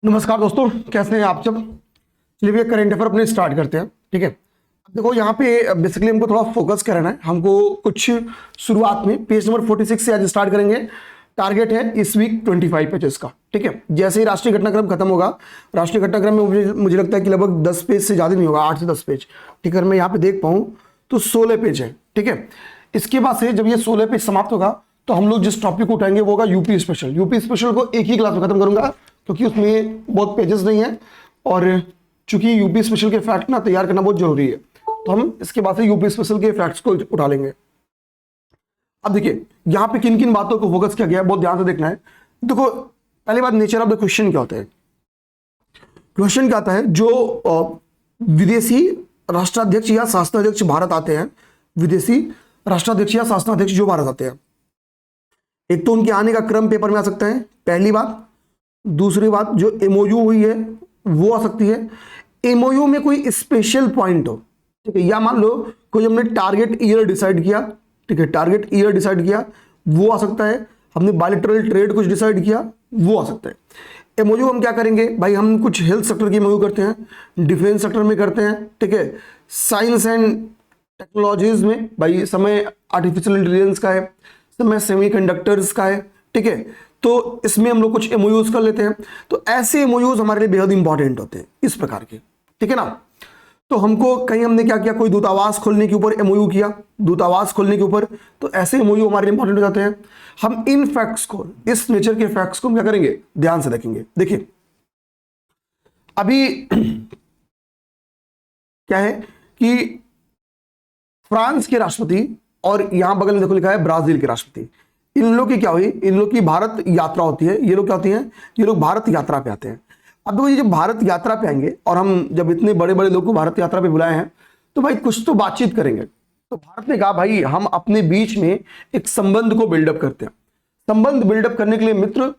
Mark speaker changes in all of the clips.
Speaker 1: नमस्कार दोस्तों, कैसे हैं आप सब। चलिए भैया करंट अफेयर अपने स्टार्ट करते हैं। ठीक है, अब देखो यहाँ पे बेसिकली हमको थोड़ा फोकस करना है। हमको कुछ शुरुआत में पेज नंबर 46 से आज स्टार्ट करेंगे। टारगेट है इस वीक 25 पेजेस का। ठीक है, जैसे ही राष्ट्रीय घटनाक्रम खत्म होगा, राष्ट्रीय घटनाक्रम में मुझे लगता है कि लगभग 10 पेज से ज़्यादा नहीं होगा, 8 से 10 पेज। ठीक है, अगर मैं यहाँ पे देख पाऊँ तो 16 पेज है। ठीक है, इसके बाद से जब ये 16 पेज समाप्त होगा तो हम लोग जिस टॉपिक को उठाएंगे वो होगा यूपी स्पेशल। यूपी स्पेशल को एक ही क्लास में खत्म करूंगा क्योंकि उसमें बहुत पेजेस नहीं है और चूंकि यूपी स्पेशल के फैक्ट ना तैयार करना बहुत जरूरी है, तो हम इसके बाद से यूपी स्पेशल के फैक्ट्स को उठा लेंगे। अब देखिए यहाँ पे किन किन बातों को फोकस किया गया है, बहुत ध्यान से देखना है। देखो पहली बात, नेचर ऑफ द क्वेश्चन क्या होता है। क्वेश्चन क्या आता है, जो विदेशी राष्ट्राध्यक्ष या शासनाध्यक्ष भारत आते हैं, विदेशी राष्ट्राध्यक्ष या शासनाध्यक्ष जो भारत आते हैं, एक तो उनके आने का क्रम पेपर में आ सकता है, पहली बात। दूसरी बात, जो एमओयू हुई है वो आ सकती है। एमओयू में कोई स्पेशल पॉइंट हो, ठीक है, या मान लो कोई हमने टारगेट ईयर डिसाइड किया, ठीक है, टारगेट ईयर डिसाइड किया वो आ सकता है। हमने बायलैटरल ट्रेड कुछ डिसाइड किया वो आ सकता है। एमओयू हम क्या करेंगे भाई, हम कुछ हेल्थ सेक्टर की एमओयू करते हैं, डिफेंस सेक्टर में करते हैं, ठीक है, साइंस एंड टेक्नोलॉजीज में भाई समय आर्टिफिशियल इंटेलिजेंस का है, समय सेमीकंडक्टर्स का है। ठीक है, तो इसमें हम लोग कुछ एमओयूज कर लेते हैं। तो ऐसे एमओयूज हमारे लिए बेहद इंपॉर्टेंट होते हैं इस प्रकार के। ठीक है ना, तो हमको कहीं हमने क्या किया, कोई दूतावास खोलने के ऊपर एमओयू किया, दूतावास खोलने के ऊपर, तो ऐसे एमओयू हमारे लिए इंपॉर्टेंट हो जाते हैं। हम इन फैक्ट्स को, इस नेचर के फैक्ट्स को हम क्या करेंगे, ध्यान से देखेंगे। देखिए अभी क्या है कि फ्रांस के राष्ट्रपति और यहां बगल में देखो लिखा है ब्राजील के राष्ट्रपति, इन लोग की क्या हुई, इन लोग की भारत यात्रा होती है। ये लोग क्या होती हैं, ये लोग भारत यात्रा पे आते हैं। अब देखो ये जब भारत यात्रा पे आएंगे और हम जब इतने बड़े बड़े लोग को भारत यात्रा पे बुलाए हैं तो भाई कुछ तो बातचीत करेंगे। तो भारत ने कहा भाई हम अपने बीच में एक संबंध को बिल्डअप करते हैं। संबंध बिल्डअप करने के लिए मित्र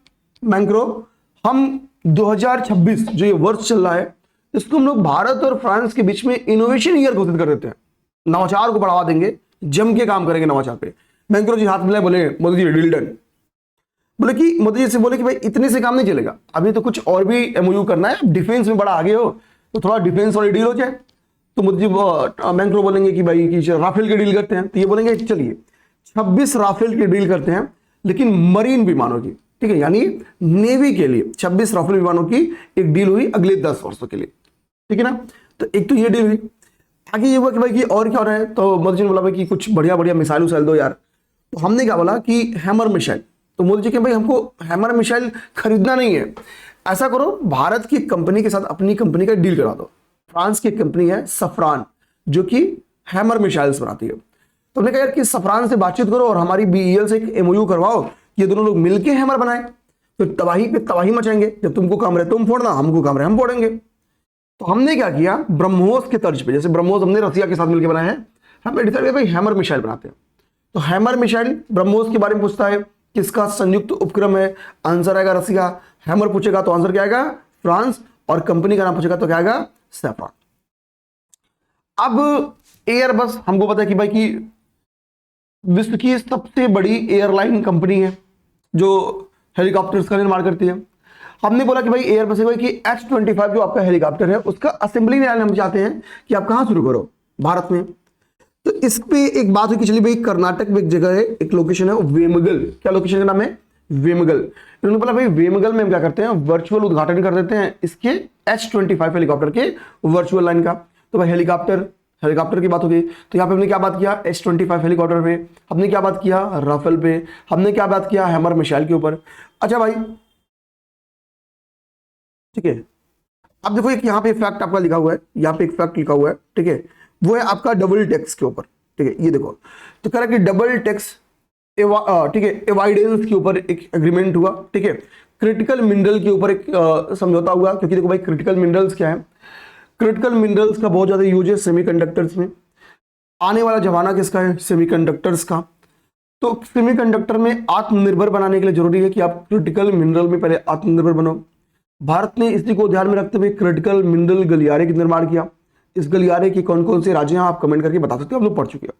Speaker 1: मैंक्रो, हम 2026 जो ये वर्ष चल रहा है इसको हम लोग भारत और फ्रांस के बीच में इनोवेशन ईयर घोषित कर देते हैं। नवाचार को बढ़ावा देंगे, जम के काम करेंगे नवाचार पे। मैंक्रो जी हाथ मिलाए, बोले मोदी जी डील डन। बोले कि मोदी जी से बोले कि भाई इतने से काम नहीं चलेगा, अभी तो कुछ और भी एमओयू करना है, डिफेंस में बड़ा आगे हो तो थोड़ा डिफेंस वाली डील हो जाए। तो मोदी जी मैंक्रो बोलेंगे कि भाई कि राफेल की डील करते हैं, तो ये बोलेंगे चलिए 26 राफेल की डील करते हैं, लेकिन मरीन विमानों की, ठीक है, यानी नेवी के लिए 26 राफेल विमानों की एक डील हुई अगले 10 वर्षों के लिए। ठीक है ना, तो एक तो ये डील हुई। आगे ये हुआ कि भाई कि और क्या हो रहा है, तो मोदी जी ने बोला भाई कि कुछ बढ़िया बढ़िया मिसाइल उसाइल दो यार। तो हमने क्या बोला कि हैमर मिसाइल। तो मोदी जी के भाई हमको हैमर मिसाइल खरीदना नहीं है, ऐसा करो भारत की कंपनी के साथ अपनी कंपनी का डील करा दो। फ्रांस की कंपनी है सफरान जो कि हैमर मिसाइल्स बनाती है। तो हमने कहा यार कि सफरान से बातचीत करो और हमारी बीईएल से एक एमओयू करवाओ, ये दोनों लोग मिलके हैमर बनाए तो तबाही पे तबाही मचाएंगे। जब तुमको काम रहे तुम फोड़ना, हमको काम रहे हम फोड़ेंगे। तो हमने क्या किया, ब्रह्मोस के तर्ज पे, जैसे ब्रह्मोस हमने रसिया के साथ मिलकर बनाया है, हमने डिसाइड किया भाई हैमर मिसाइल बनाते हैं। तो हैमर मिसाइल ब्रह्मोस के बारे में पूछता है, किसका संयुक्त उपक्रम है, आंसर आएगा रसिया। हैमर पूछेगा तो आंसर क्या आएगा, फ्रांस। और कंपनी का नाम पूछेगा तो क्या आएगा, सैफ्रॉन। अब एयरबस हमको पता है कि भाई कि विश्व की सबसे बड़ी एयरलाइन कंपनी है जो हेलीकॉप्टर्स का निर्माण करती है। हमने बोला कि भाई एयरबस है कि H-25 जो आपका हेलीकॉप्टर है उसका असेंबली लाइन हम चाहते हैं कि आप कहां शुरू करो, भारत में। तो इस पे एक बात हुई कि चलिए भाई कर्नाटक में एक जगह है, एक लोकेशन है वेमगल। क्या लोकेशन का नाम है, वेमगल। इन्होंने बोला भाई वेमगल में हम क्या करते हैं, वर्चुअल उद्घाटन कर देते हैं इसके H-25 हेलीकॉप्टर के वर्चुअल लाइन का। तो भाई हेलीकॉप्टर की बात हो गई। तो यहाँ पे हमने क्या बात किया, H-25 हेलीकॉप्टर पे। हमने क्या बात किया, राफेल पे। हमने क्या बात किया, हैमर मिसाइल के ऊपर। अच्छा भाई ठीक है, अब देखो एक यहाँ पे फैक्ट आपका लिखा हुआ है, यहाँ पे एक फैक्ट लिखा हुआ है, ठीक है, वो है आपका डबल टैक्स के ऊपर। ठीक है, ये देखो तो कह रहा है कि डबल टैक्स, ठीक है, एवाइडेंस के ऊपर एक एग्रीमेंट हुआ। ठीक है, क्रिटिकल मिनरल के ऊपर एक समझौता हुआ, क्योंकि देखो भाई क्रिटिकल मिनरल्स क्या है, क्रिटिकल मिनरल्स का बहुत ज्यादा यूज है सेमीकंडक्टर्स में। आने वाला जमाना किसका है, सेमीकंडक्टर्स का। तो सेमीकंडक्टर में आत्मनिर्भर बनाने के लिए जरूरी है कि आप क्रिटिकल मिनरल में पहले आत्मनिर्भर बनो। भारत ने इसी को ध्यान में रखते हुए क्रिटिकल मिनरल गलियारे का निर्माण किया। इस गलियारे के कौन कौन से राज्य हैं आप कमेंट करके बता सकते हो, हम लोग पढ़ चुके हैं।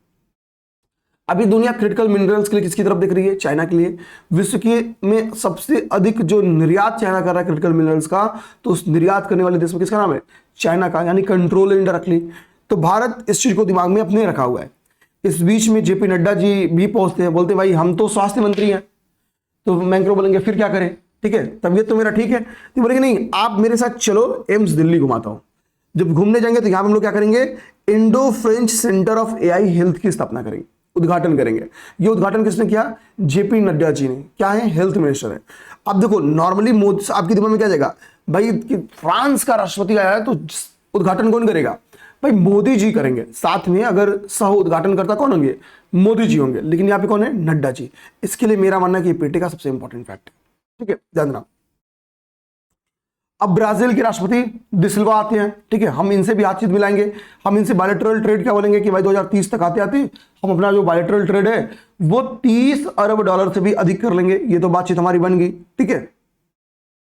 Speaker 1: अभी दुनिया क्रिटिकल मिनरल्स के लिए किसकी तरफ देख रही है? चाइना के लिए। विश्व के में सबसे अधिक जो निर्यात चाइना कर रहा है क्रिटिकल मिनरल्स का, तो उस निर्यात करने वाले देश में किसका नाम है? चाइना का, यानी कंट्रोल इनडायरेक्टली। तो भारत इस चीज को दिमाग में अपने रखा हुआ है। इस बीच में जेपी नड्डा जी भी पहुंचते हैं, बोलते हैं भाई हम तो स्वास्थ्य मंत्री हैं। तो मैक्रो बोलेंगे फिर क्या करें, ठीक है, तबीयत तो मेरा ठीक है। तो बोलेंगे नहीं, आप मेरे साथ चलो, एम्स दिल्ली घुमाता हूं। जब घूमने जाएंगे तो यहां हम लोग क्या करेंगे? Indo French centre of AI health की स्थापना करेंगे, उद्घाटन करेंगे। ये उद्घाटन किसने किया? जेपी नड्डा जी ने। क्या है? हेल्थ मिनिस्टर है। अब देखो नॉर्मली मोदी, आपके दिमाग में क्या जाएगा भाई कि फ्रांस का राष्ट्रपति आया है तो उद्घाटन कौन करेगा? भाई मोदी जी करेंगे। साथ में अगर सह उद्घाटन करता कौन होंगे? मोदी जी होंगे। लेकिन यहाँ पे कौन है? नड्डा जी। इसके लिए मेरा मानना है कि पेटे का सबसे इंपॉर्टेंट फैक्ट है, ठीक है, ध्यान देना। अब ब्राजील के राष्ट्रपति डिसिल्वा आते हैं, ठीक है, हम इनसे भी बातचीत मिलाएंगे। हम इनसे बायलैटरल ट्रेड क्या बोलेंगे कि भाई 2030 तक आते आते हम अपना जो बायलैटरल ट्रेड है वो 30 अरब डॉलर से भी अधिक कर लेंगे। ये तो बातचीत हमारी बन गई, ठीक है।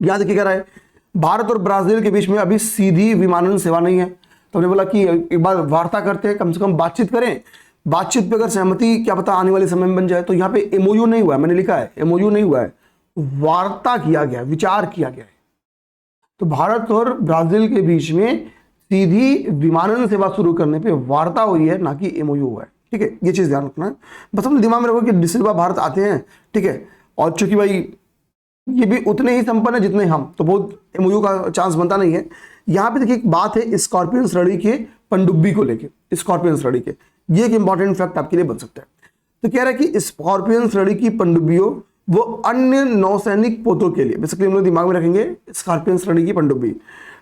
Speaker 1: याद रखिए क्या रहा है, भारत और ब्राजील के बीच में अभी सीधी विमानन सेवा नहीं है। तो हमने बोला कि एक बार वार्ता करते हैं, कम से कम बातचीत करें। बातचीत पे अगर सहमति क्या पता आने वाले समय में बन जाए। तो यहाँ पे एमओयू नहीं हुआ है, मैंने लिखा है एमओयू नहीं हुआ है, वार्ता किया गया, विचार किया गया है। तो भारत और ब्राजील के बीच में सीधी विमानन सेवा शुरू करने पे वार्ता हुई है, ना कि एमओयू हुआ है, ठीक है। ये चीज ध्यान रखना है, बस अपने दिमाग में रखो कि डिसिल्वा भारत आते हैं, ठीक है। और चूंकि भाई ये भी उतने ही संपन्न है जितने हम, तो बहुत एमओयू का चांस बनता नहीं है। यहां पे देखिए एक बात है स्कॉर्पियन श्रेणी के पनडुब्बी को लेके, स्कॉर्पियन श्रेणी के, ये एक इंपॉर्टेंट फैक्ट आपके लिए बन सकता है। तो कह रहा है कि स्कॉर्पियन श्रेणी की पनडुब्बियों वो अन्य नौसैनिक पोतों के लिए, बेसिकली हम लोग दिमाग में रखेंगे स्कॉर्पियन श्रेणी की पनडुब्बी,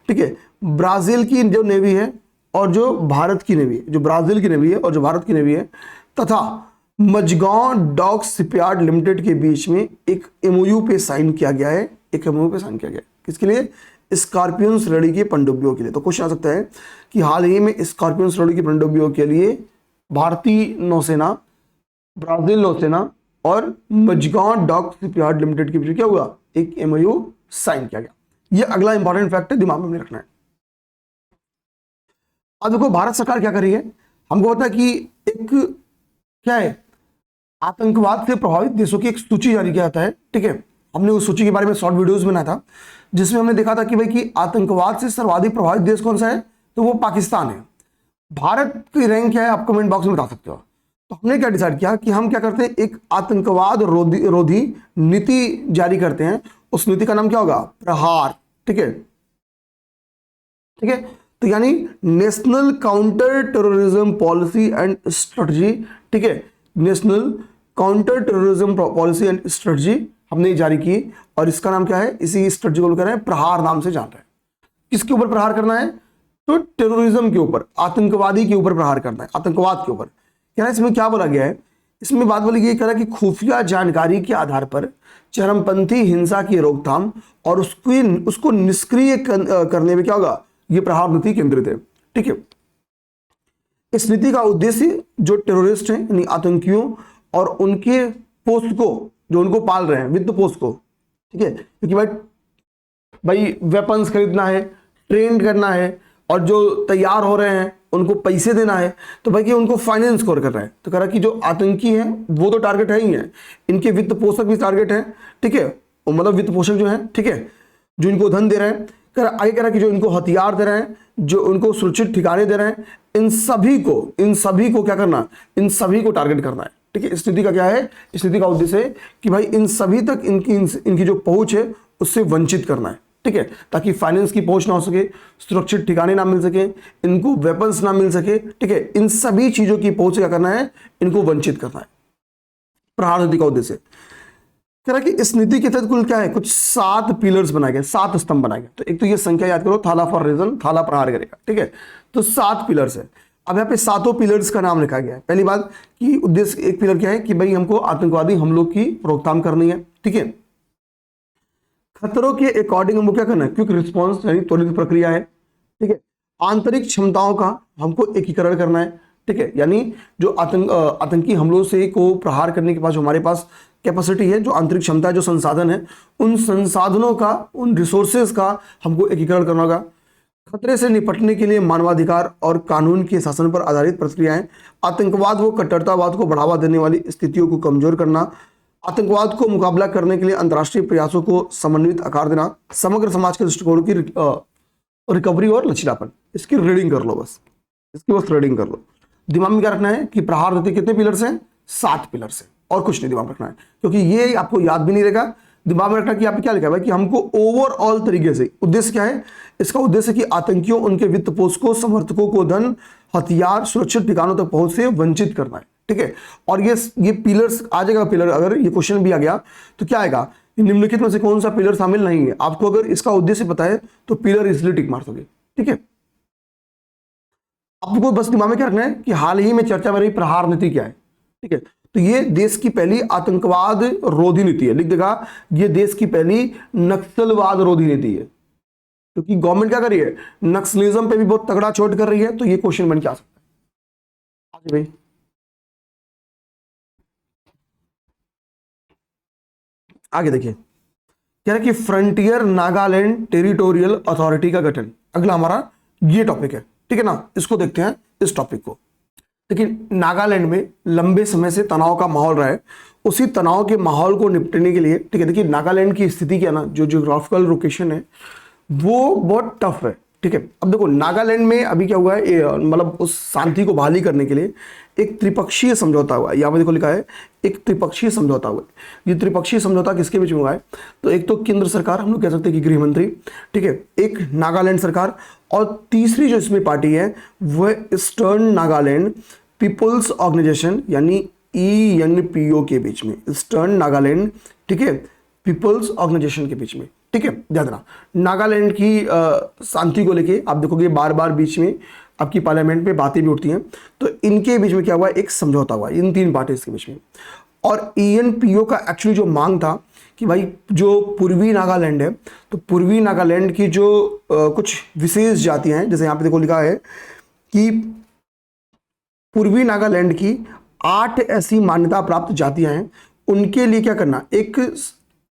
Speaker 1: ठीक है। ब्राजील की जो नेवी है और जो भारत की नेवी है, जो ब्राजील की नेवी है और जो भारत की नेवी है, तथा मजगांव डॉक शिपयार्ड लिमिटेड के बीच में एक एमओयू पे साइन किया गया है। एक एमओयू पे साइन किया गया है किसके लिए? स्कॉर्पियन श्रेणी की पनडुब्बियों के लिए। तो क्वेश्चन आ सकता है कि हाल ही में स्कॉर्पियन श्रेणी की पनडुब्बियों के लिए भारतीय नौसेना, ब्राजील नौसेना और मजगांव डॉक शिपयार्ड लिमिटेड के बीच क्या हुआ? एक एमओयू साइन किया गया। ये अगला इंपॉर्टेंट फैक्ट है, दिमाग में रखना है। अब देखो भारत सरकार क्या कर रही है, हमको पता है कि एक क्या है, आतंकवाद से प्रभावित देशों की एक सूची जारी किया जाता है, ठीक है। हमने उस सूची के बारे में शॉर्ट वीडियोस बनाया था, जिसमें हमने देखा था कि भाई कि आतंकवाद से सर्वाधिक प्रभावित देश कौन सा है, तो वो पाकिस्तान है। भारत की रैंक क्या है आप कमेंट बॉक्स में बता सकते हो। तो हमने क्या डिसाइड किया कि हम क्या करते हैं, एक आतंकवाद रोधी नीति जारी करते हैं। उस नीति का नाम क्या होगा? प्रहार, ठीक है, ठीक है। तो यानी national counter terrorism policy and strategy, ठीक है, national counter terrorism policy and strategy हमने जारी की। और इसका नाम क्या है? इसी स्ट्रेटजी को कह रहे हैं प्रहार, नाम से जान रहे हैं। किसके ऊपर प्रहार करना है? तो टेररिज्म के ऊपर, आतंकवादी के ऊपर प्रहार करना है, आतंकवाद के ऊपर। क्या है इसमें क्या बोला गया है? इसमें बात बोली गई है कि खुफिया जानकारी के आधार पर चरमपंथी हिंसा की रोकथाम और उसको निष्क्रिय करने में क्या होगा? ये प्रहार नीति केंद्रित है, ठीक है। इस नीति का उद्देश्य जो टेररिस्ट हैं यानी आतंकियों और उनके पोस्ट को, जो उनको पाल रहे हैं, वित्त पोस्ट को, ठीक है, क्योंकि भाई वेपन्स खरीदना है, ट्रेन करना है, और जो तैयार हो रहे हैं उनको पैसे देना है, तो भाई कि उनको फाइनेंस कर रहा है। तो कह रहा कि जो आतंकी हैं वो तो टारगेट है ही है, इनके वित्त पोषक भी टारगेट है, ठीक है, मतलब वित्त पोषक जो है, ठीक है, जो इनको धन दे रहे हैं। आगे कह रहा कि जो इनको हथियार दे रहे हैं, जो उनको सुरक्षित ठिकाने दे रहे हैं, इन सभी को क्या करना? इन सभी को टारगेट करना है, ठीक है। इस नीति का क्या है? इस नीति का उद्देश्य है कि भाई इन सभी तक इनकी जो पहुंच है उससे वंचित करना है, ठीक है, ताकि फाइनेंस की पहुंच ना हो सके, सुरक्षित ठिकाने ना मिल सके, इनको वेपन्स ना मिल सके, ठीक है। इन सभी चीजों की पहुंच क्या करना है? इनको वंचित करना है, प्रहार नीति का उद्देश्य। कह रहा कि इस नीति के तहत कुल क्या है? कुछ 7 पिलर्स बनाए गए, 7 स्तंभ बनाए गए। तो एक तो ये संख्या याद करो, थाला फॉर रीजन, थाला प्रहार करेगा, ठीक है। तो 7 पिलर्स है। अब यहाँ पे 7 पिलर्स का नाम लिखा गया है। पहली बात कि उद्देश्य, एक पिलर क्या है कि भाई हमको आतंकवादी हमलों की रोकथाम करनी है, ठीक है। खतरों के अकॉर्डिंग हमको क्या करना है? क्विक रिस्पॉन्स यानी त्वरित प्रक्रिया है, ठीक है। आंतरिक क्षमताओं का हमको एकीकरण करना है, ठीक है, यानी जो आतंकी हमलों से को प्रहार करने के बाद जो हमारे पास कैपेसिटी है, जो आंतरिक क्षमता है, जो संसाधन है, उन संसाधनों का, उन रिसोर्सेज का हमको एकीकरण करना होगा। खतरे से निपटने के लिए मानवाधिकार और कानून के शासन पर आधारित प्रक्रियाएं, आतंकवाद व कट्टरतावाद को बढ़ावा देने वाली स्थितियों को कमजोर करना, आतंकवाद को मुकाबला करने के लिए अंतर्राष्ट्रीय प्रयासों को समन्वित आकार देना, समग्र समाज के दृष्टिकोण की रिकवरी और लचीलापन। इसकी रीडिंग कर लो, बस इसकी बस रीडिंग कर लो। दिमाग में क्या रखना है कि प्रहार नीति कितने पिलर्स हैं? 7 पिलर्स हैं, और कुछ नहीं दिमाग में रखना है, क्योंकि ये आपको याद भी नहीं रहेगा। दिमाग में रखना कि आप क्या लिखा है कि हमको ओवरऑल तरीके से, उद्देश्य क्या है इसका? उद्देश्य कि आतंकियों, उनके वित्त पोषकों, समर्थकों को धन, हथियार, सुरक्षित ठिकानों तक पहुंच से वंचित करना है, ठीक है। और ये पिलर्स आ जाएगा। पिलर अगर ये क्वेश्चन भी आ गया तो क्या आएगा? निम्नलिखित में से कौन सा पिलर शामिल नहीं है? आपको अगर इसका उद्देश्य पता है तो पिलर इसलिए टिक मार दोगे, ठीक है। आपको बस दिमाग में क्या रखना है कि हाल ही में चर्चा में रही प्रहार नीति क्या है, ठीक है। तो ये देश की पहली आतंकवाद रोधी नीति है। लिख देगा, ये देश की पहली नक्सलवाद रोधी नीति है, क्योंकि गवर्नमेंट क्या कर रही है? नक्सलिज्म पे भी बहुत तगड़ा चोट कर रही है। तो ये क्वेश्चन बन के आ सकता है। आगे भाई, आगे देखिए, कह रहा है कि फ्रंटियर नागालैंड टेरिटोरियल अथॉरिटी का गठन। अगला हमारा ये टॉपिक है, ठीक है ना। इसको देखते हैं, इस टॉपिक को। लेकिन नागालैंड में लंबे समय से तनाव का माहौल रहा है। उसी तनाव के माहौल को निपटने के लिए, ठीक है, देखिए नागालैंड की स्थिति क्या ना, जो जियोग्राफिकल लोकेशन है वो बहुत टफ है, ठीक है। अब देखो नागालैंड में अभी क्या हुआ है, मतलब उस शांति को बहाली करने के लिए एक त्रिपक्षीय समझौता हुआ है। यहाँ पे देखो लिखा है एक त्रिपक्षीय समझौता हुआ है। ये त्रिपक्षीय समझौता किसके बीच में हुआ है? तो एक तो केंद्र सरकार, हम लोग कह सकते हैं कि गृह मंत्री, ठीक है, एक नागालैंड सरकार, और तीसरी जो इसमें पार्टी है वह ईस्टर्न नागालैंड पीपुल्स ऑर्गेनाइजेशन यानी ENPO के बीच में। ईस्टर्न नागालैंड, ठीक है, पीपल्स ऑर्गेनाइजेशन के बीच में, ठीक है। ध्यान देना, नागालैंड की शांति को लेके आप देखोगे बार बार बीच में आपकी पार्लियामेंट में बातें भी उठती हैं। तो इनके बीच में क्या हुआ? एक समझौता हुआ इन 3 पार्टीज के बीच में। और ENPO का एक्चुअली जो मांग था कि भाई जो पूर्वी नागालैंड है, तो पूर्वी नागालैंड की जो कुछ विशेष जातियां हैं, जैसे यहाँ पे देखो लिखा है कि पूर्वी नागालैंड की 8 ऐसी मान्यता प्राप्त जातियां हैं, उनके लिए क्या करना? एक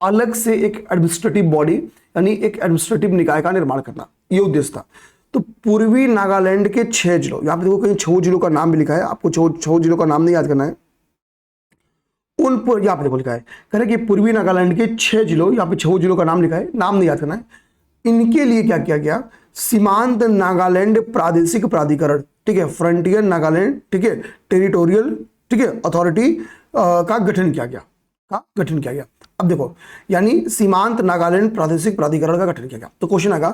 Speaker 1: अलग से एक एडमिनिस्ट्रेटिव बॉडी यानी एक एडमिनिस्ट्रेटिव निकाय का निर्माण करना, ये उद्देश्य था। तो पूर्वी नागालैंड के 6 जिलों, यहां पे देखो कहीं 6 जिलों का नाम भी लिखा है, आपको 6 जिलों का नाम नहीं याद करना है। उन पर यहां पे देखो लिखा है, कह रहे कि पूर्वी नागालैंड के 6 जिलों, यहां पे 6 जिलों का नाम लिखा है, नाम नहीं याद करना है। इनके लिए क्या किया गया? सीमांत नागालैंड प्रादेशिक प्राधिकरण, ठीक है, फ्रंटियर नागालैंड, ठीक है, टेरिटोरियल, ठीक है, अथॉरिटी का गठन किया गया। अब देखो, यानी सीमांत नागालैंड प्रादेशिक प्राधिकरण का गठन किया गया। तो क्वेश्चन आएगा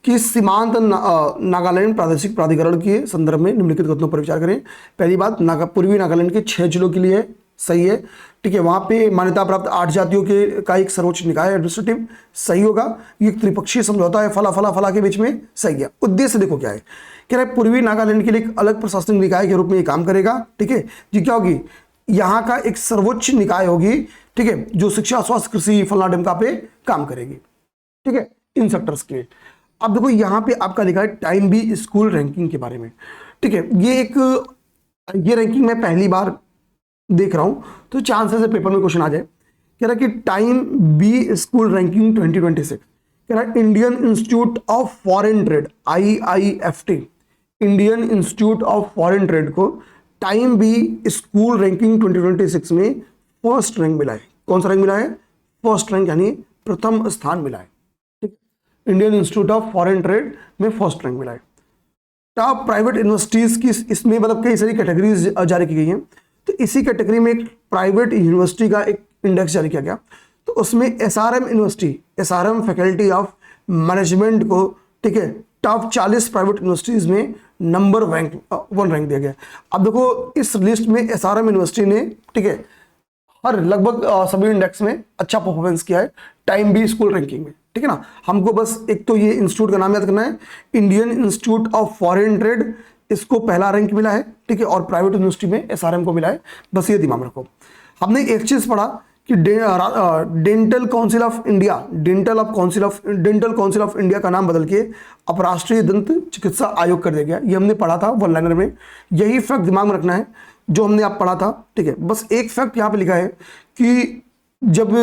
Speaker 1: कि सीमांत नागालैंड प्रादेशिक प्राधिकरण के संदर्भ में निम्नलिखित कथनों पर विचार करें। पहली बात, पूर्वी नागालैंड के 6 जिलों के लिए सही है, ठीक है। वहां पे मान्यता प्राप्त 8 जातियों के का एक सर्वोच्च निकाय एडमिनिस्ट्रेटिव, सही होगा। ये त्रिपक्षीय समझौता है, फला के बीच में, सही है। उद्देश्य देखो क्या है, कह रहा है पूर्वी नागालैंड के लिए एक अलग प्रशासनिक निकाय के रूप में ये काम करेगा, ठीक है जी। क्या होगी? यहाँ का एक सर्वोच्च निकाय होगी, ठीक है, जो शिक्षा, स्वास्थ्य, कृषि, फलना ढिमका पे काम करेगी, ठीक है, इन सेक्टर्स के। अब देखो यहाँ पे आपका लिखा है टाइम बी स्कूल रैंकिंग के बारे में, ठीक है। ये रैंकिंग मैं पहली बार देख रहा हूं, तो चांसेस है पेपर में क्वेश्चन आ जाए। कह रहा है कि टाइम बी स्कूल रैंकिंग 2026, कह रहा है Indian institute of foreign trade IIFT, Indian institute of foreign trade को टाइम बी स्कूल रैंकिंग 2026 में फर्स्ट रैंक मिला है। कौन सा रैंक मिला है? फर्स्ट रैंक, यानी प्रथम स्थान मिला है, ठीक है। Indian institute of foreign trade में फर्स्ट रैंक मिला है। टॉप प्राइवेट यूनिवर्सिटीज की इसमें मतलब कई सारी कैटेगरीज जारी की गई हैं। तो इसी कैटेगरी में एक प्राइवेट यूनिवर्सिटी का एक इंडेक्स जारी किया गया। तो उसमें SRM university, SRM faculty of management को, ठीक है, टॉप 40 प्राइवेट यूनिवर्सिटीज में नंबर 1 रैंक दिया गया। अब देखो इस लिस्ट में SRM यूनिवर्सिटी ने, ठीक है, हर लगभग सभी इंडेक्स में अच्छा परफॉर्मेंस किया है टाइम बी स्कूल रैंकिंग में, ठीक है ना। हमको बस एक तो ये इंस्टीट्यूट का नाम याद करना है, Indian institute of foreign trade, इसको पहला रैंक मिला है, ठीक है, और प्राइवेट यूनिवर्सिटी में SRM को मिला है। बस ये दिमाग में रखो। हमने एक चीज पढ़ा कि dental council of India, dental council of India का नाम बदल के अपराष्ट्रीय दंत चिकित्सा आयोग कर दिया गया। ये हमने पढ़ा था 1 लाइनर में। यही फैक्ट दिमाग में रखना है जो हमने आप पढ़ा था, ठीक है। बस एक फैक्ट यहाँ पे लिखा है कि जब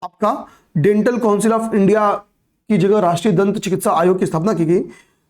Speaker 1: आपका डेंटल काउंसिल ऑफ इंडिया की जगह राष्ट्रीय दंत चिकित्सा आयोग की स्थापना की गई,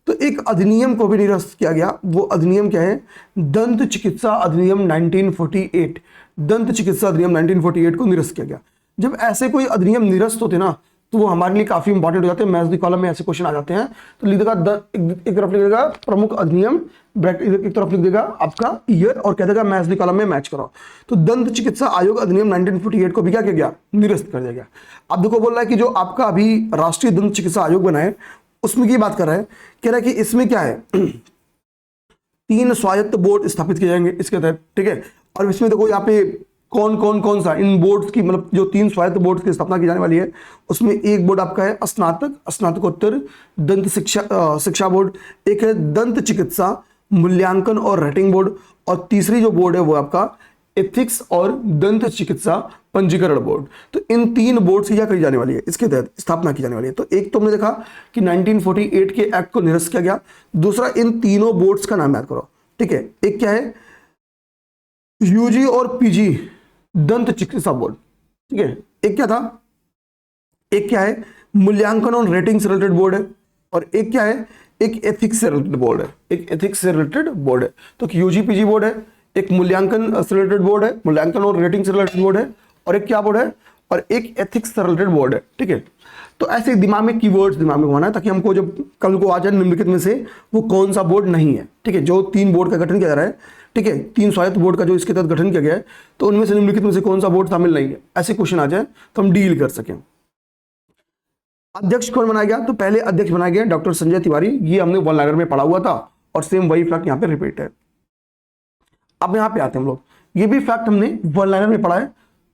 Speaker 1: तो एक अधिनियम को भी निरस्त किया गया। वो अधिनियम क्या है? दंत चिकित्सा अधिनियम 1948। दंत चिकित्सा अधिनियम 1948 को निरस्त किया गया। जब ऐसे कोई अधिनियम निरस्त होते ना, तो वो हमारे लिए काफी इंपॉर्टेंट हो जाते हैं। मैथ्स कॉलम में ऐसे क्वेश्चन आ जाते हैं, तो लिख देगा एक तरफ लिख देगा प्रमुख अधिनियम, एक तरफ लिख देगा आपका ईयर और कह देगा मैथ्स कॉलम में मैच करो। तो दंत चिकित्सा आयोग अधिनियम 1948 को भी क्या किया गया? निरस्त कर दिया गया। अब देखो बोल रहा है कि जो आपका अभी राष्ट्रीय दंत चिकित्सा आयोग बना है, उसमें की बात कर रहा है, कह रहा है कि इसमें क्या है 3 स्वायत्त बोर्ड स्थापित किए जाएंगे इसके तहत, ठीक है। और इसमें देखो यहाँ पे कौन सा इन बोर्ड्स की, मतलब जो 3 स्वायत्त बोर्ड की स्थापना की जाने वाली है, उसमें एक बोर्ड आपका है स्नातकोत्तर दंत शिक्षा बोर्ड, एक है दंत चिकित्सा मूल्यांकन और रेटिंग बोर्ड, और तीसरी जो बोर्ड है वो आपका एथिक्स और दंत चिकित्सा पंजीकरण बोर्ड। तो इन 3 बोर्ड से क्या करी जाने वाली है? इसके तहत स्थापना की जाने वाली है। तो एक तो हमने देखा कि 1948 के एक्ट को निरस्त किया गया। दूसरा, इन तीनों बोर्ड्स का नाम याद करो, ठीक है। एक क्या है? यूजी और पीजी दंत चिकित्सा बोर्ड, ठीक है। एक क्या था? एक क्या है? मूल्यांकन और रेटिंग से रिलेटेड बोर्ड है। और एक क्या है? एक एथिक्स से रिलेटेड बोर्ड है। एक एथिक्स से रिलेटेड बोर्ड है। तो यूजी पीजी बोर्ड है, एक मूल्यांकन से रिलेटेड बोर्ड है, मूल्यांकन और रेटिंग से रिलेटेड बोर्ड है, और एक क्या बोर्ड है? और एक एथिक्स से रिलेटेड बोर्ड है, ठीक है। तो ऐसे दिमाग में कीवर्ड्स दिमाग में घुमाना है, ताकि हमको जब कल को आ जाए निम्नलिखित में से वो कौन सा बोर्ड नहीं है, ठीक है। जो 3 बोर्ड का गठन किया जा रहा है, ठीक है, 3 स्वायत्त बोर्ड का जो इसके तहत गठन किया गया है, तो उनमें से निम्नलिखित में से कौन सा बोर्ड शामिल नहीं है, ऐसे क्वेश्चन आ जाए तो हम डील कर सकें। अध्यक्ष कौन बनाया गया? तो पहले अध्यक्ष बनाया गया डॉक्टर संजय तिवारी। ये हमने वन लाइनर में पढ़ा हुआ था, और सेम वही फैक्ट यहाँ पे रिपीट है। अब यहाँ पे आते हैं हम लोग, ये भी फैक्ट हमने वन लाइनर में पढ़ा है,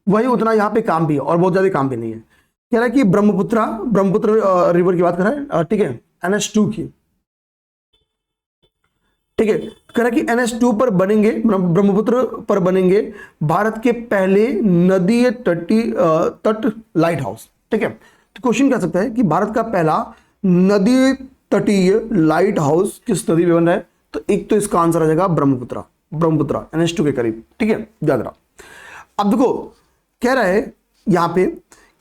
Speaker 1: वही उतना यहाँ पे काम भी है, और बहुत ज्यादा काम भी नहीं है। कह रहा है कि ब्रह्मपुत्र रिवर की बात कर रहा है, ठीक है, NH2 की, ठीक है। कह रहा है कि NH2 पर बनेंगे, ब्रह्मपुत्र पर बनेंगे भारत के पहले नदी तट लाइट हाउस, ठीक है। तो क्वेश्चन क्या सकता है कि भारत का पहला नदी तटीय लाइट हाउस किस नदी में बन रहा है? तो एक तो इसका आंसर आ जाएगा ब्रह्मपुत्र NH2 के करीब, ठीक है, याद रहा। अब देखो कह रहा है यहां पे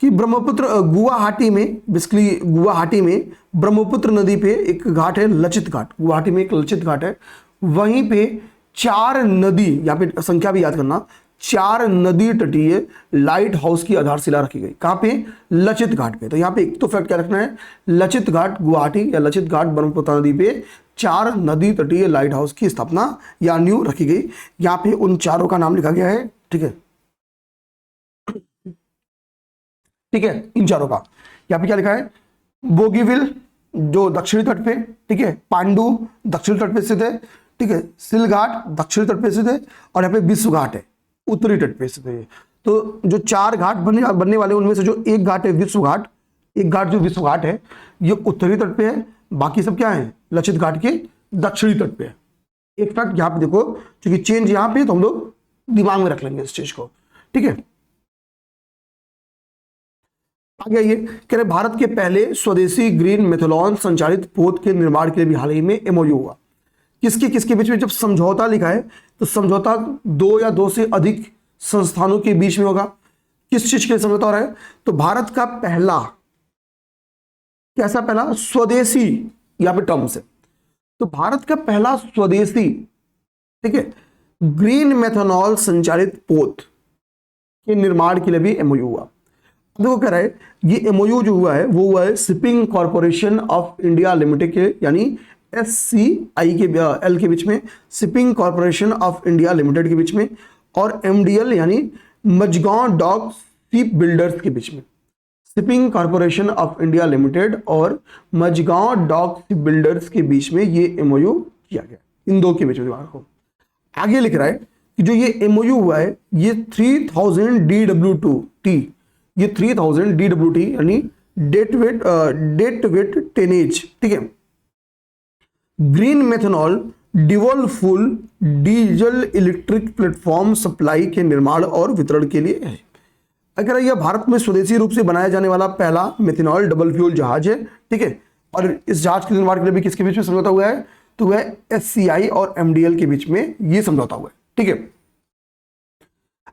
Speaker 1: कि ब्रह्मपुत्र गुवाहाटी में, बेसिकली गुवाहाटी में ब्रह्मपुत्र नदी पे एक घाट है लचित घाट। गुवाहाटी में एक लचित घाट है, वहीं पे 4 नदी, यहां पे संख्या भी याद करना, 4 नदी तटीय लाइट हाउस की आधारशिला रखी गई। कहां पे? लचित घाट पे। तो यहां पे एक तो फैक्ट क्या रखना है, लचित घाट गुवाहाटी या लचित घाट ब्रह्मपुत्र नदी पे 4 नदी तटीय लाइट हाउस की स्थापना या न्यू रखी गई। यहां पे उन चारों का नाम लिखा गया है, ठीक है, ठीक है, इन चारों का। यहां पे क्या लिखा है? बोगीविल जो दक्षिणी तट पे, ठीक है, पांडु दक्षिणी तट पे स्थित है, ठीक है, सिलघाट दक्षिणी तट पे स्थित है, और यहाँ पे विश्व घाट है उत्तरी तट पे स्थित है। तो जो 4 घाट बनने वाले उनमें से जो एक घाट है विश्व घाट, एक घाट जो विश्व घाट है ये उत्तरी तट पे है, बाकी सब क्या है? लचित घाट के दक्षिणी तट पे है। एक फैक्ट यहाँ पे देखो, क्योंकि चेंज यहाँ पे तो हम लोग दिमाग में रख लेंगे इस चीज को, ठीक है। आगे ये कह रहे भारत के पहले स्वदेशी ग्रीन मेथनॉल संचालित पोत के निर्माण के लिए भी हाल ही में MOU हुआ। किसके किसके बीच में? जब समझौता लिखा है तो समझौता 2 या 2 से अधिक संस्थानों के बीच में होगा। किस चीज के लिए समझौता हो रहा है? तो भारत का पहला, कैसा पहला? स्वदेशी, यहां पे टर्म्स है। तो भारत का पहला स्वदेशी, ठीक है, ग्रीन मेथनॉल संचालित पोत के निर्माण के लिए भी MOU हुआ। देखो कह रहा है ये MOU जो हुआ है वो हुआ है shipping corporation of India limited के, यानी SCI के L के बीच में, shipping corporation of India limited के बीच में, और MDL यानी मजगांव डॉक शिप बिल्डर्स के बीच में। Shipping corporation of India limited और मजगांव डॉक शिप बिल्डर्स के बीच में ये MOU किया गया, इन दो के बीच में। को आगे लिख रहा है कि जो ये MOU हुआ है ये 3000 DWT, ये 3000 DWT यानी डेट वेट टेनेज, ठीक है, green methanol dual fuel diesel electric platform supply के निर्माण और वितरण के लिए है। अगर यह भारत में स्वदेशी रूप से बनाया जाने वाला पहला मेथनॉल डबल फ्यूल जहाज है, ठीक है, और इस जहाज के निर्माण के लिए भी किसके बीच में समझौता हुआ है? तो वह SCI और MDL के बीच में ये समझौता हुआ है, ठीक है।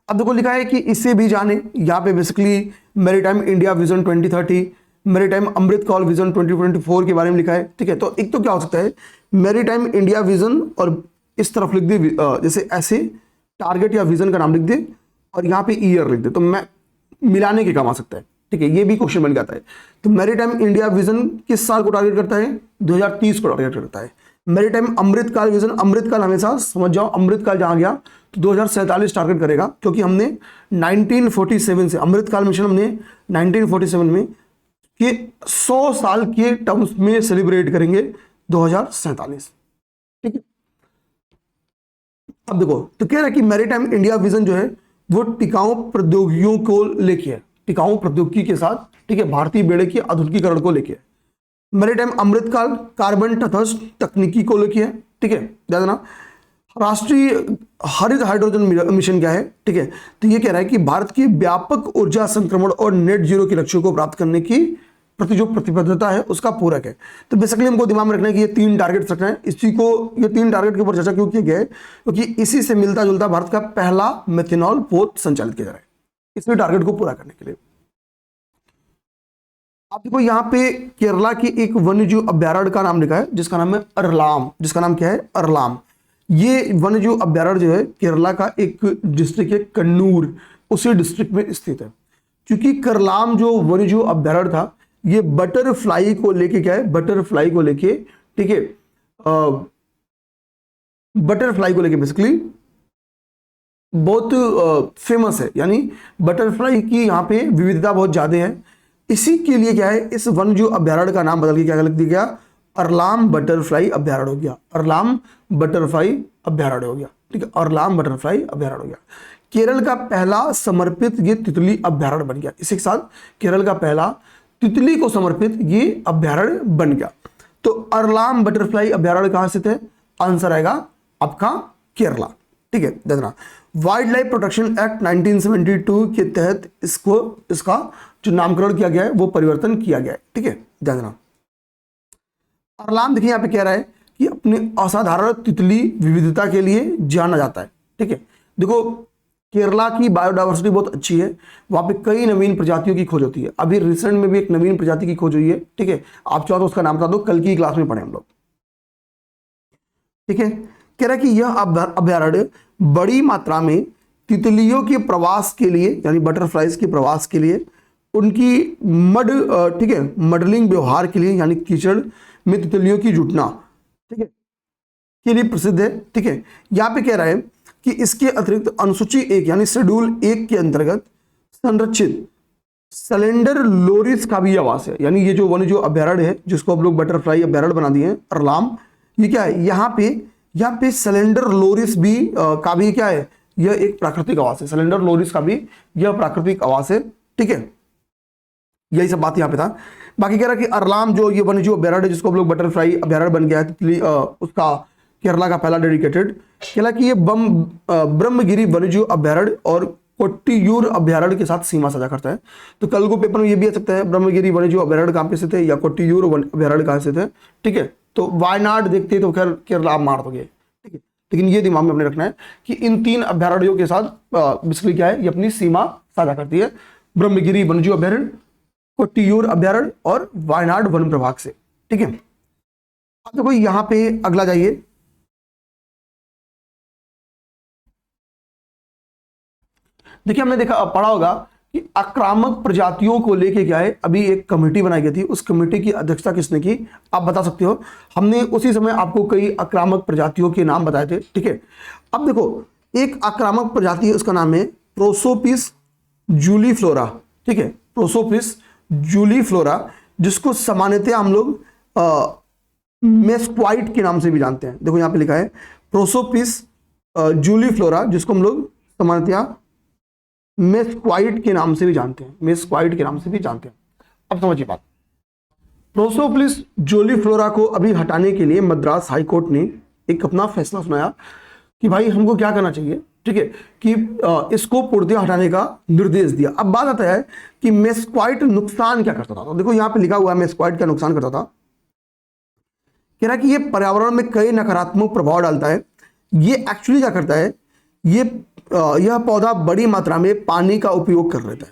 Speaker 1: अब देखो लिखा है कि इससे भी जाने, यहाँ पे basically maritime India vision 2030, maritime Amritkaal vision 2024 के बारे में लिखा है, ठीक है। तो एक तो क्या हो सकता है, मैरीटाइम इंडिया विजन और इस तरफ लिख दे, जैसे ऐसे टारगेट या विजन का नाम लिख दे और यहाँ पे ईयर लिख दे, तो मैं मिलाने के काम आ सकता है, ठीक है। ये भी क्वेश्चन बन जाता है। तो मैरीटाइम इंडिया विजन किस साल को टारगेट करता है, 2030 को टारगेट करता है। मैरीटाइम अमृतकाल विजन, अमृतकाल हमेशा समझ जाओ, अमृतकाल जहां गया तो 2047 टारगेट करेगा, क्योंकि हमने 1947 से अमृतकाल मिशन हमने 1947 में कि 100 साल के टर्म्स में सेलिब्रेट करेंगे 2047, ठीक है। अब देखो, तो कह रहा है कि मैरीटाइम इंडिया विजन जो है वो टिकाऊ प्रौद्योगिकियों को लेके है, टिकाऊ प्रौद्योगिकी के साथ, ठीक है, भारतीय बेड़े के आधुनिकीकरण को लेके है। मैरीटाइम अमृतकाल कार्बन तटस्थ तकनीकी को लेके है, ठीक है, ध्यान देना। राष्ट्रीय हरित हाइड्रोजन मिशन क्या है, ठीक है, तो ये कह रहा है कि भारत की व्यापक ऊर्जा संक्रमण और नेट जीरो के लक्ष्यों को प्राप्त करने की प्रति जो प्रतिबद्धता है उसका पूरक है। तो बेसिकली हमको दिमाग में रखना है कि ये 3 टारगेट रखना है। इसी को, ये 3 टारगेट के ऊपर चर्चा क्यों किया गया है, क्योंकि इसी से मिलता जुलता भारत का पहला मेथनॉल पोत संचालित किया जा रहा है, इसमें टारगेट को पूरा करने के लिए। आप देखो यहाँ पे केरला की एक वन्यजीव अभ्यारण्य का नाम लिखा है, जिसका नाम है अरलाम, जिसका नाम क्या है, अरलाम। ये वन्यजीव अभ्यारण्य जो है केरला का एक डिस्ट्रिक्ट है, कन्नूर, उसी डिस्ट्रिक्ट में स्थित है। क्योंकि करलाम जो वन्यजीव अभ्यारण्य था, ये बटरफ्लाई को लेके क्या है, बटरफ्लाई को लेके, ठीक है, बटरफ्लाई को लेके बेसिकली बहुत फेमस है, यानी बटरफ्लाई की यहाँ पे विविधता बहुत ज्यादा है। इसी के लिए क्या है, इस वन्यजीव अभ्यारण्य का नाम बदल के क्या लिख दिया गया, अरलाम बटरफ्लाई अभ्यारण्य हो गया, अरलाम बटरफ्लाई अभ्यारण्य हो गया, ठीक है, अरलाम बटरफ्लाई अभ्यारण्य हो गया। केरल का पहला समर्पित ये तितली अभ्यारण्य बन गया, इसी के साथ केरल का पहला तितली को समर्पित ये अभ्यारण्य बन गया। तो अरलाम बटरफ्लाई अभ्यारण्य कहां स्थित है, आंसर आएगा आपका केरला, ठीक है, देखना। वाइल्ड लाइफ प्रोटेक्शन एक्ट 1972 के तहत इसका जो नामकरण किया गया है वो परिवर्तन किया गया है, ठीक है, ध्यान देना। अरलाम देखिए यहाँ पे कह रहा है कि अपने असाधारण तितली विविधता के लिए जाना जाता है, ठीक है। देखो केरला की बायोडायवर्सिटी बहुत अच्छी है, वहां पे कई नवीन प्रजातियों की खोज होती है। अभी रिसेंट में भी एक नवीन प्रजाति की खोज हुई है, ठीक है, आप चाहो तो उसका नाम बता दो, कल की क्लास में पढ़े हम लोग, ठीक है। कह रहा है कि यह अभ्यारण्य बड़ी मात्रा में तितलियों के प्रवास के लिए, यानी बटरफ्लाइज के प्रवास के लिए, उनकी ठीक है, मॉडलिंग व्यवहार के लिए, यानी कीचड़ में तितलियों की जुटना, ठीक है, के लिए प्रसिद्ध है, ठीक है। यहाँ पे कह रहा है कि इसके अतिरिक्त अनुसूची 1 यानी शेड्यूल 1 के अंतर्गत संरक्षित सिलेंडर लोरिस का भी आवास है, यानी ये जो वन्यजीव अभ्यारण्य है जिसको हम लोग बटरफ्लाई अभ्यारण्य बना दिए हैं अरलाम, ये क्या है, यहाँ पे सिलेंडर लोरिस भी का भी क्या है, यह एक प्राकृतिक आवास है, सिलेंडर लोरिस का भी यह प्राकृतिक आवास है, ठीक है। यही सब बात यहाँ पे था। बाकी कह रहा कि अरलाम जो ये वन्यजीव अभ्यारण्य जिसको हम लोग बटरफ्लाई अभ्यारण्य बन गया है, उसका केरला का पहला डेडिकेटेड, कहला कि ये ब्रह्मगिरी वन्यजीव अभ्यारण्य और कोट्टियूर अभ्यारण्य के साथ सीमा साझा करता है। तो कल को पेपर में ये भी आ सकता है, ब्रह्मगिरी वन्यजीव अभ्यारण्य कहाँ पे स्थित है या कोट्टियूर अभ्यारण्य कहाँ स्थित है, ठीक है। तो वायनाड देखते तो खैर केरला आप मार दोगे, ठीक है, लेकिन ये दिमाग में अपने रखना है कि इन 3 अभ्यारण्यों के साथ बेसिकली क्या है, ये अपनी सीमा साझा करती है, ब्रह्मगिरी वन्यजीव अभ्यारण्य, कोट्टियूर अभ्यारण्य और वायनाड वन प्रभाग से, ठीक है। अब देखो यहाँ पे अगला जाइए, देखिए हमने पढ़ा होगा कि आक्रामक प्रजातियों को लेके क्या है, अभी एक कमेटी बनाई गई थी, उस कमेटी की अध्यक्षता किसने की, आप बता सकते हो। हमने उसी समय आपको कई आक्रामक प्रजातियों के नाम बताए थे, ठीक है। अब देखो एक आक्रामक प्रजाति है, उसका नाम है प्रोसोपिस जूलीफ्लोरा, ठीक है, प्रोसोपिस जूलीफ्लोरा, जिसको सामान्यतः हम लोग मेस्क्वाइट के नाम से भी जानते हैं। देखो यहाँ पे लिखा है प्रोसोपिस जूलीफ्लोरा, जिसको हम लोग सामान्यतः मेस्क्वाइट के नाम से भी जानते हैं, मेस्क्वाइट के नाम से भी जानते हैं। अब समझिए बात, प्रोसोपिस जूलीफ्लोरा को अभी हटाने के लिए मद्रास हाईकोर्ट ने एक अपना फैसला सुनाया कि भाई हमको क्या करना चाहिए, ठीक है, कि इसको पूर्णतः हटाने का निर्देश दिया। अब बात आता है कि मेस्क्वाइट नुकसान क्या करता था, तो देखो यहाँ पे लिखा हुआ है मेस्क्वाइट क्या नुकसान करता था। कह रहा है कि ये पर्यावरण में कई नकारात्मक प्रभाव डालता है। ये एक्चुअली क्या करता है, यह पौधा बड़ी मात्रा में पानी का उपयोग कर लेता है,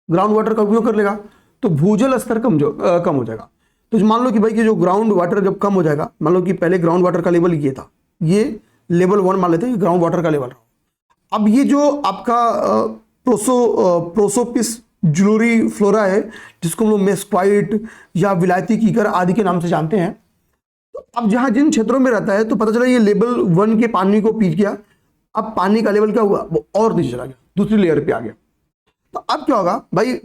Speaker 1: ग्राउंड वाटर का उपयोग कर लेगा, तो भूजल स्तर कम हो जाएगा। तो मान लो कि भाई कि जो ग्राउंड वाटर जब कम हो जाएगा, मान लो कि पहले ग्राउंड वाटर का लेवल ये था, ये लेवल 1 मान लेते हैं, ग्राउंड वाटर का लेवल रहा। अब ये जो आपका प्रोसोपिस जूलरी फ्लोरा है, जिसको हम लोग मेस्क्वाइट या विलायती कीकर आदि के नाम से जानते हैं, तो अब जहां जिन क्षेत्रों में रहता है तो पता चला ये लेवल 1 के पानी को पी गया, अब पानी का लेवल क्या हुआ, वो और नीचे चला गया, दूसरी लेयर पे आ गया। तो अब क्या होगा भाई,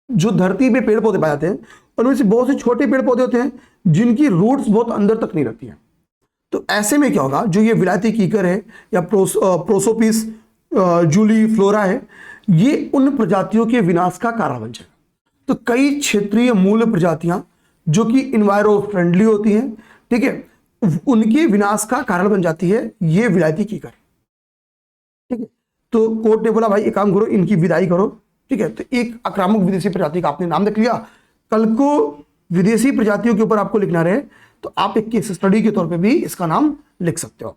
Speaker 1: जो धरती पे पेड़ पौधे पाए जाते हैं उनमें से बहुत से छोटे पेड़ पौधे होते हैं जिनकी रूट्स बहुत अंदर तक नहीं रहती हैं। तो ऐसे में क्या होगा, जो ये विलायती कीकर है या प्रोसोपिस जूली फ्लोरा है, ये उन प्रजातियों के विनाश का कारण बन जाएगा। तो कई क्षेत्रीय मूल प्रजातियां जो कि इन्वायरो फ्रेंडली होती हैं, ठीक है, उनके विनाश का कारण बन जाती है ये विलायती कीकर, ठीक है। तो कोर्ट ने बोला भाई एक काम करो, इनकी विदाई करो, ठीक है। तो एक आक्रामक विदेशी प्रजाति का आपने नाम रख लिया, कल को विदेशी प्रजातियों के ऊपर आपको लिखना रहे तो आप एक केस स्टडी के तौर पे भी इसका नाम लिख सकते हो।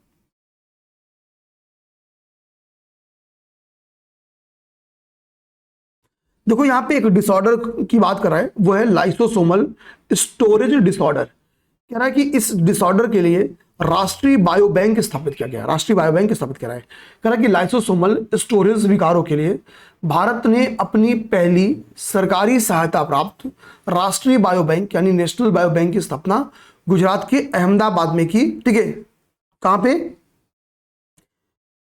Speaker 1: देखो यहां पे एक डिसऑर्डर की बात कर रहा है, वो है लाइसोसोमल स्टोरेज डिसऑर्डर। कह रहा है कि इस डिसऑर्डर के लिए राष्ट्रीय बायो बैंक स्थापित किया गया, राष्ट्रीय बायो बैंक स्थापित करा है। कह रहा है कि लाइसोसोमल स्टोरेज विकारों के लिए भारत ने अपनी पहली सरकारी सहायता प्राप्त राष्ट्रीय बायो बैंक यानी नेशनल बायो बैंक की स्थापना गुजरात के अहमदाबाद में की, ठीक है। कहां पे,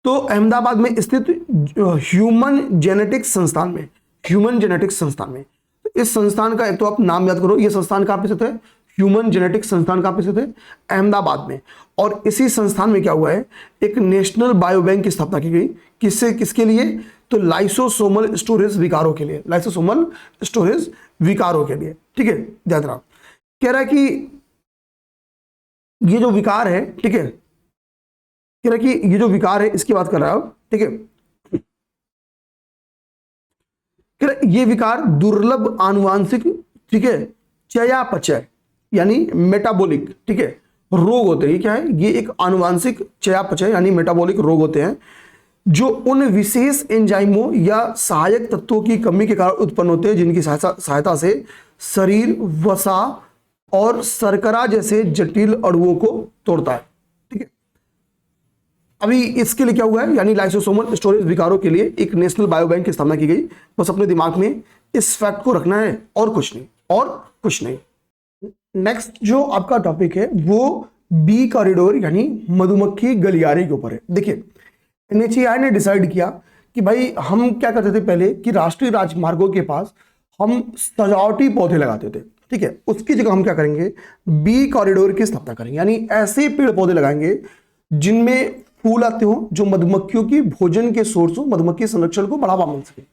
Speaker 1: तो अहमदाबाद में स्थित ह्यूमन जेनेटिक्स संस्थान में, ह्यूमन जेनेटिक्स संस्थान में। तो इस संस्थान का एक तो आप नाम याद करो, ये संस्थान कहां पे स्थित है, ह्यूमन जेनेटिक्स संस्थान कहां पे स्थित है, अहमदाबाद में। और इसी संस्थान में क्या हुआ है, एक नेशनल बायो बैंक की स्थापना की गई, किसके लिए, तो लाइसोसोमल स्टोरेज विकारों के लिए, लाइसोसोमल स्टोरेज विकारों के लिए, ठीक है। ध्यान रखना, कह रहा है कि ये जो विकार है, ठीक है, कह रहा है कि ये जो विकार है इसकी बात कर रहा है, ठीक है। कह रहा है ये विकार दुर्लभ आनुवांशिक, ठीक है, चयापचय यानी मेटाबॉलिक, ठीक है, रोग होते हैं। क्या है, ये एक आनुवांशिक चयापचय यानी मेटाबॉलिक रोग होते हैं जो उन विशेष एंजाइमों या सहायक तत्वों की कमी के कारण उत्पन्न होते हैं जिनकी सहायता से शरीर वसा और शर्करा जैसे जटिल अणुओं को तोड़ता है, ठीक है। अभी इसके लिए क्या हुआ है, यानी लाइसोसोमल स्टोरेज विकारों के लिए एक नेशनल बायो बैंक की स्थापना की गई। बस अपने दिमाग में इस फैक्ट को रखना है और कुछ नहीं, और कुछ नहीं। नेक्स्ट जो आपका टॉपिक है वो बी कॉरिडोर यानी मधुमक्खी गलियारे के ऊपर है। देखिए एनएचएआई ने डिसाइड किया कि भाई हम क्या करते थे पहले कि राष्ट्रीय राजमार्गों के पास हम सजावटी पौधे लगाते थे, ठीक है। उसकी जगह हम क्या करेंगे, बी कॉरिडोर की स्थापना करेंगे, यानी ऐसे पेड़ पौधे लगाएंगे जिनमें फूल आते हो जो मधुमक्खियों की भोजन के सोर्स हो, मधुमक्खी संरक्षण को बढ़ावा मिल सके।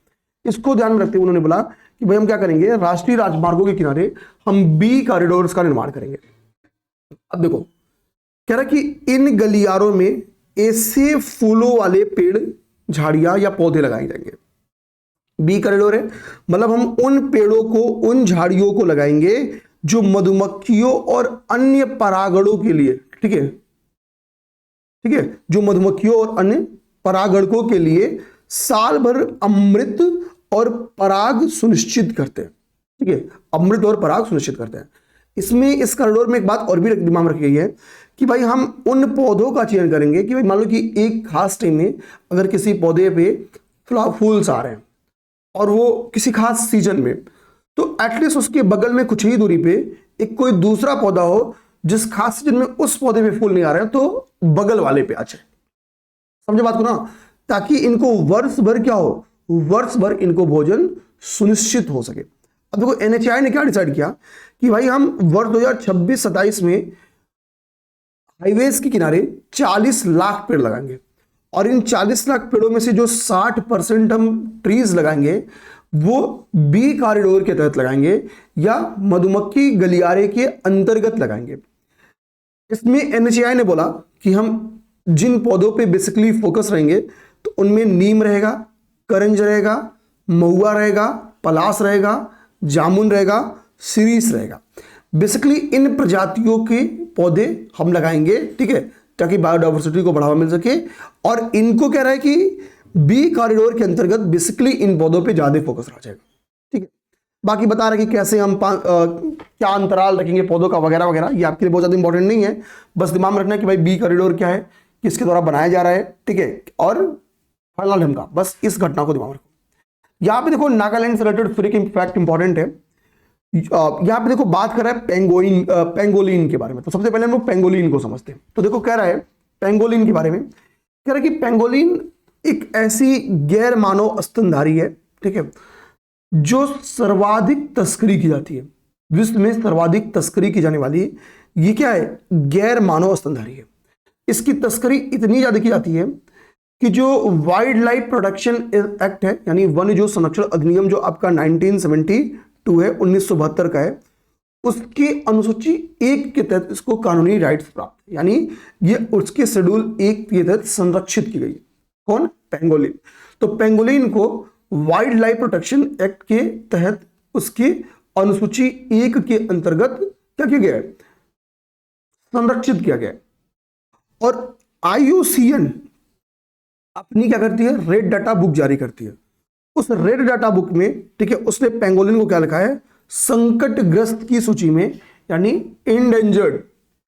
Speaker 1: इसको ध्यान में रखते हुए उन्होंने बोला कि भाई हम क्या करेंगे, राष्ट्रीय राजमार्गों के किनारे हम बी कॉरिडोर्स का निर्माण करेंगे। अब देखो कह रहा कि इन गलियारों में ऐसे फूलों वाले पेड़, झाड़ियां या पौधे लगाए जाएंगे। बी कॉरिडोर है मतलब हम उन पेड़ों को, उन झाड़ियों को लगाएंगे जो मधुमक्खियों और अन्य परागणों के लिए, ठीक है, ठीक है, जो मधुमक्खियों और अन्य परागणकों के लिए साल भर अमृत और पराग सुनिश्चित करते हैं, ठीक है, अमृत और पराग सुनिश्चित करते हैं। इसमें इस कॉरिडोर में एक बात और भी दिमाग में रखी गई है कि भाई हम उन पौधों का चयन करेंगे कि भाई मान लो कि एक खास टाइम में अगर किसी पौधे पे फूल्स आ रहे हैं और वो किसी खास सीजन में, तो एटलीस्ट उसके बगल में कुछ ही दूरी पे एक कोई दूसरा पौधा हो जिस खास सीजन में उस पौधे पे फूल नहीं आ रहे हैं तो बगल वाले पे आ जाए। समझे बात को ना, ताकि इनको वर्ष भर क्या हो, वर्ष भर इनको भोजन सुनिश्चित हो सके। अब देखो एनएचएआई ने क्या डिसाइड किया कि भाई हम वर्ष 2026-27 में हाईवेज के किनारे 40 लाख पेड़ लगाएंगे और इन 40 लाख पेड़ों में से जो 60% हम ट्रीज लगाएंगे वो बी कॉरिडोर के तहत लगाएंगे या मधुमक्खी गलियारे के अंतर्गत लगाएंगे। इसमें एनएचएआई ने बोला कि हम जिन पौधों पे बेसिकली फोकस रहेंगे तो उनमें नीम रहेगा, करंज रहेगा, महुआ रहेगा, पलास रहेगा, जामुन रहेगा, सीरीस रहेगा। बेसिकली इन प्रजातियों के पौधे हम लगाएंगे, ठीक है, ताकि बायोडाइवर्सिटी को बढ़ावा मिल सके। और इनको कह रहा है कि बी कॉरिडोर के अंतर्गत बेसिकली इन पौधों पे ज्यादा फोकस रहा जाएगा, ठीक है। बाकी बता रहे कि कैसे हम क्या अंतराल रखेंगे पौधों का वगैरह वगैरह, ये आपके लिए बहुत ज़्यादा इंपॉर्टेंट नहीं है, बस दिमाग में रखना है कि भाई बी कॉरिडोर क्या है, किसके द्वारा बनाया जा रहा है, ठीक है, और फलना ढमका, बस इस घटना को दिमाग में रखो। यहाँ पे देखो नागालैंड से रिलेटेड फ्रिक फैक्ट इंपॉर्टेंट है। यहाँ पे देखो बात कर रहा है पेंगोलिन के बारे में, तो सबसे पहले हम लोग पेंगोलिन को समझते हैं। तो देखो कह रहा है पेंगोलिन के बारे में, कह रहा है कि पेंगोलिन एक ऐसी गैर मानव स्तनधारी है, ठीक है, जो सर्वाधिक तस्करी की जाती है, विश्व में सर्वाधिक तस्करी की जाने वाली ये क्या है, गैर मानव स्तनधारी है। इसकी तस्करी इतनी ज्यादा की जाती है कि जो वाइल्ड लाइफ प्रोटेक्शन एक्ट है, यानी वन्य जीव संरक्षण अधिनियम जो आपका 1972 है, 1972 का है, उसकी अनुसूची 1 के तहत इसको कानूनी राइट्स प्राप्त, यानी ये उसके शेड्यूल 1 के तहत संरक्षित की गई। कौन? पेंगोलिन। तो पेंगोलिन को वाइल्ड लाइफ प्रोटेक्शन एक्ट के तहत उसकी अनुसूची 1 के अंतर्गत क्या किया गया है, संरक्षित किया गया है। और IUCN अपनी क्या करती है, रेड डाटा बुक जारी करती है। उस रेड डाटा बुक में, ठीक है, उसने पेंगोलिन को क्या लिखा है, संकटग्रस्त की सूची में, यानी इंडेंजर्ड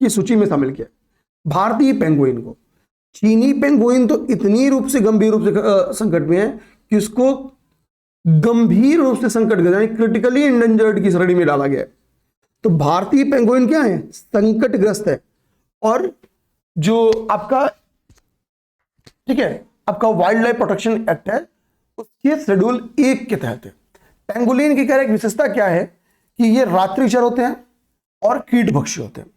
Speaker 1: की सूची में शामिल किया। भारतीय पेंगुइन को, चीनी पेंगुइन तो इतनी रूप से गंभीर रूप से संकट में है कि उसको गंभीर रूप से संकटग्रस्त यानी क्रिटिकली इंडेंजर्ड की श्रेणी में डाला गया है। तो भारतीय पेंगुइन क्या है, संकटग्रस्त है। और जो आपका, ठीक है, आपका वाइल्ड लाइफ प्रोटेक्शन एक्ट है, उसके शेड्यूल 1 के तहत है। पेंगुलिन की क्या एक विशेषता क्या है कि ये रात्रिचर होते हैं और कीटभक्षी होते हैं।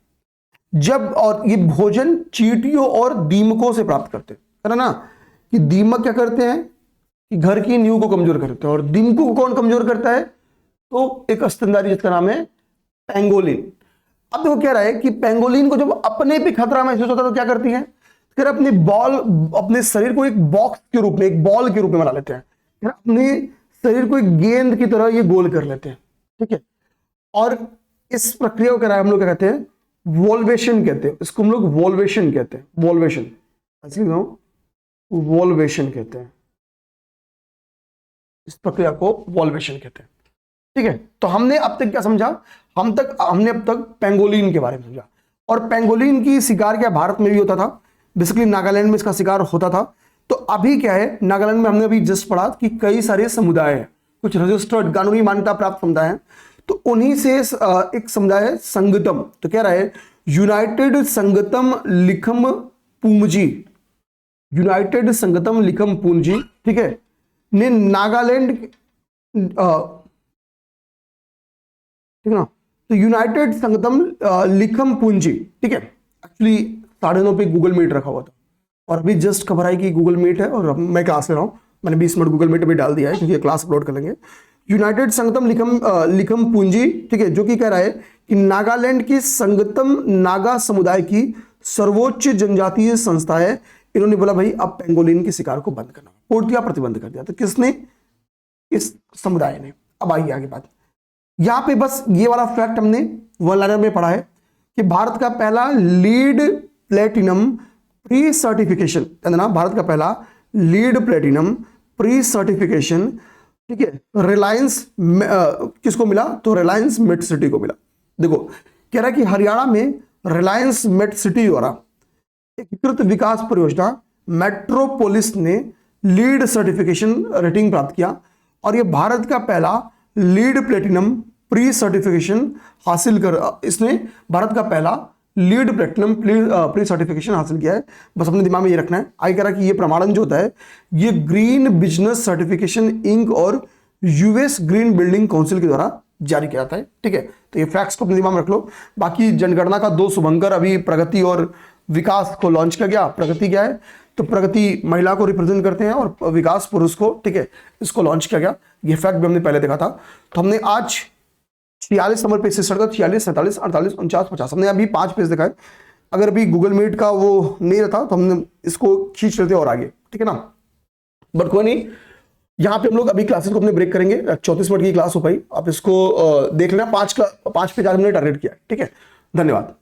Speaker 1: जब और ये भोजन चींटियों और दीमकों से प्राप्त करते हैं, है ना, कि दीमक क्या करते हैं कि घर की नींव को कमजोर करते हैं, और दीमकों को कौन कमजोर करता है, तो एक स्तनधारी जिसका नाम है पेंगोलिन। अब देखो कह रहा है कि पेंगोलिन को जब अपने पे खतरा महसूस होता है तो क्या करती है, फिर अपने शरीर को एक बॉक्स के रूप में, एक बॉल के रूप में बना लेते हैं, फिर अपने शरीर को एक गेंद की तरह ये गोल कर लेते हैं, ठीक है। और इस प्रक्रिया को कह रहा है हम लोग क्या कहते हैं, वोल्वेशन कहते हैं, इसको हम लोग वोल्वेशन कहते हैं, वोल्वेशन, वोल्वेशन कहते हैं, इस प्रक्रिया को वोल्वेशन कहते हैं, ठीक है। तो हमने अब तक क्या समझा, हमने अब तक पेंगोलिन के बारे में समझा। और पेंगोलिन की शिकार क्या भारत में भी होता था, बेसिकली नागालैंड में इसका शिकार होता था। तो अभी क्या है, नागालैंड में हमने अभी जस्ट पढ़ा कि कई सारे समुदाय हैं, कुछ रजिस्टर्ड कानूनी मान्यता प्राप्त समुदाय हैं, तो उन्हीं से एक समुदाय है संगतम। तो कह रहा है यूनाइटेड संगतम लिखम पूंजी, यूनाइटेड संगतम लिखम पूंजी, ठीक है, ने नागालैंड, ठीक है ना, तो यूनाइटेड संगतम लिखम पूंजी, ठीक है, एक्चुअली 9:30 पे गूगल मीट रखा हुआ था और अभी जस्ट खबर आई कि गूगल मीट है और मैं क्लास ले रहा हूँ, मैंने 20 मिनट गूगल मीट पे डाल दिया है क्योंकि ये क्लास अपलोड कर लेंगे। यूनाइटेड संगतम लिखम पूंजी, ठीक है, जो कि कह रहा है कि नागालैंड की संगतम नागा समुदाय की सर्वोच्च जनजातीय संस्था है। इन्होंने बोला भाई अब पेंगोलिन के शिकार को बंद करना, पूर्णतः प्रतिबंध कर दिया। तो किसने, इस समुदाय ने। अब आइए आगे बात, यहां पे बस ये वाला फैक्ट हमने वन लाइनर में पढ़ा है कि भारत का पहला lead platinum pre certification, Bharat का पहला लीड प्लेटिनम प्री सर्टिफिकेशन, ठीक है, रिलायंस किसको मिला, तो रिलायंस मेट सिटी को मिला। देखो कह रहा है कि हरियाणा में रिलायंस मेट सिटी द्वारा एकीकृत विकास परियोजना मेट्रोपोलिस ने लीड सर्टिफिकेशन रेटिंग प्राप्त किया और यह भारत का पहला लीड प्लेटिनम प्री सर्टिफिकेशन हासिल कर, इसने भारत का पहला लीड प्लेटिनम प्री सर्टिफिकेशन हासिल किया है। बस अपने दिमाग में ये रखना है। आगे कह रहा है कि ये प्रमाणन जो होता है ये ग्रीन बिजनेस सर्टिफिकेशन इंक और यूएस ग्रीन बिल्डिंग काउंसिल के द्वारा जारी किया जाता है, ठीक है। तो ये फैक्ट्स को अपने दिमाग में रख लो। बाकी जनगणना का 2 शुभंकर अभी प्रगति और विकास को लॉन्च किया गया। प्रगति क्या है, तो प्रगति महिला को रिप्रेजेंट करते हैं और विकास पुरुष को, ठीक है, इसको लॉन्च किया गया। ये फैक्ट भी हमने पहले देखा था। तो हमने आज 46 नंबर पेज से स्टार्ट कर 46, 47, 48, 49, 50 हमने अभी 5 पेज देखा है। अगर अभी गूगल मीट का वो नहीं रहता तो हमने इसको खींच लेते और आगे, ठीक है ना, बट कोई नहीं। यहाँ पे हम लोग अभी क्लासेस को अपने ब्रेक करेंगे। 34 मिनट की क्लास हो पाई, आप इसको देख लेना। 5 पेज आज हमने टारगेट किया है, ठीक है। धन्यवाद।